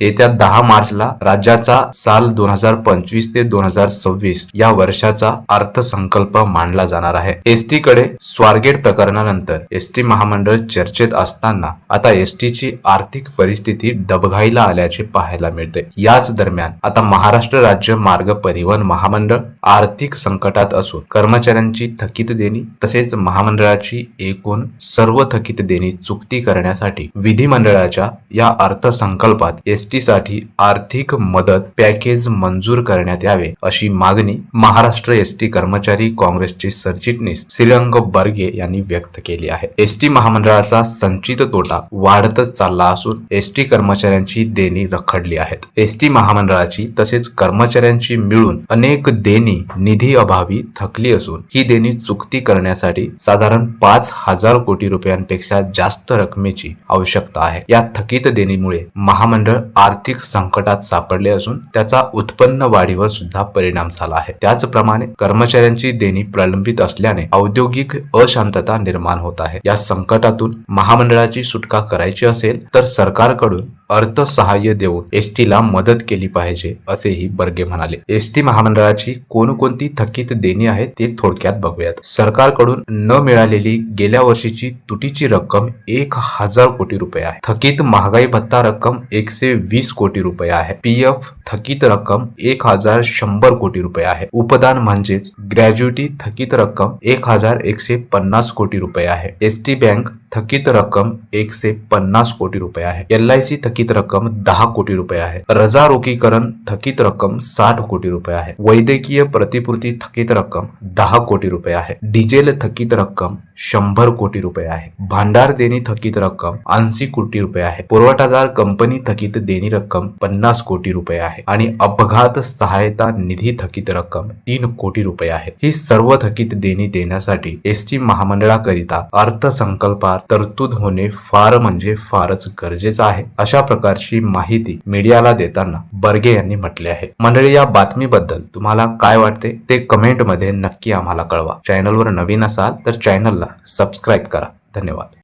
येत्या 10 मार्चला राज्याचा साल 2025 ते 2026 या वर्षाचा अर्थसंकल्प मांडला जाणार आहे। एसटी कडे स्वारगेट प्रकरणानंतर एसटी महामंडळ चर्चेत असताना आता एसटी ची आर्थिक परिस्थिती डबघाईला आल्याचे पाहायला मिळते। याच दरम्यान आता महाराष्ट्र राज्य मार्ग परिवहन महामंडळ आर्थिक संकटात असून कर्मचाऱ्यांची थकीत देणी तसेच महामंडळाची एकूण सर्व थकीत देणी चुकती करण्यासाठी विधिमंडळाच्या या अर्थसंकल्पात एसटी साठी आर्थिक मदत पॅकेज मंजूर करण्यात यावे अशी मागणी महाराष्ट्र एसटी कर्मचारी काँग्रेसचे सरचिटणीस श्रीरंग बर्गे यांनी व्यक्त केली आहे। एसटी महामंडळाचा संचित तोटा वाढतच चालला असून एसटी कर्मचाऱ्यांची देणी रखडली आहेत। एसटी महामंडळाची तसेच कर्मचाऱ्यांची मिळून अनेक देणी निधी अभावी थकली असून ही देणी चुकती करण्यासाठी साधारण 5,000 कोटी रुपयांपेक्षा जास्त रकमेची आवश्यकता आहे। या थकीत देणीमुळे महामंडळ आर्थिक संकटात सापडले असून त्याचा उत्पन्न वाढीवर सुद्धा परिणाम झाला आहे। त्याचप्रमाणे कर्मचाऱ्यांची देणी प्रलंबित असल्याने औद्योगिक अशांतता निर्माण होत आहे। या संकटातून महामंडळाची सुटका करायची असेल तर सरकारकडून अर्थसहाय्य देऊन एसटीला मदत केली पाहिजे असेही बर्गे म्हणाले। एसटी महामंडळाची कोणकोणती थकीत देणी आहेत ते थोडक्यात बघूयात। सरकारकडून न मिळालेली गेल्या वर्षीची तुटीची रक्कम 1,000 कोटी रुपये आहे। थकीत महागाई भत्ता रक्कम 120 कोटी रुपये आहे। पीएफ थकीत रक्कम 1,100 कोटी रुपये आहे। उपदान म्हणजेच ग्रॅज्युटी थकीत रक्कम 1,150 कोटी रुपये आहे। एसटी बँक थकीत रक्कम 150 कोटी रुपये आहे। LIC थकीत रक्कम 10 कोटी रुपये आहे। रजा रोखीकरण थकीत रक्कम 60 कोटी रुपये आहे। वैद्यकीय प्रतिपूर्ती थकीत रक्कम 10 कोटी रुपये आहे। डिझेल थकीत रक्कम 100 कोटी रुपये आहे। भांडार देणी थकीत रक्कम 80 कोटी रुपये आहे। पुरवठादार कंपनी थकीत देणी रक्कम 50 कोटी रुपये आहे आणि अपघात सहायता निधी थकीत रक्कम 3 कोटी रुपये आहे। ही सर्व थकीत देणी देण्यासाठी एसटी महामंडळाकरिता अर्थसंकल्पात तरतूद होणे फार म्हणजे फारच गरजेचं आहे, अशा प्रकारची माहिती मीडियाला देताना बर्गे यांनी म्हटले आहे। मंडळी, या बातमीबद्दल तुम्हाला काय वाटते ते कमेंट मध्ये नक्की आम्हाला कळवा। चॅनलवर नवीन असाल तर चॅनलला सबस्क्राईब करा। धन्यवाद।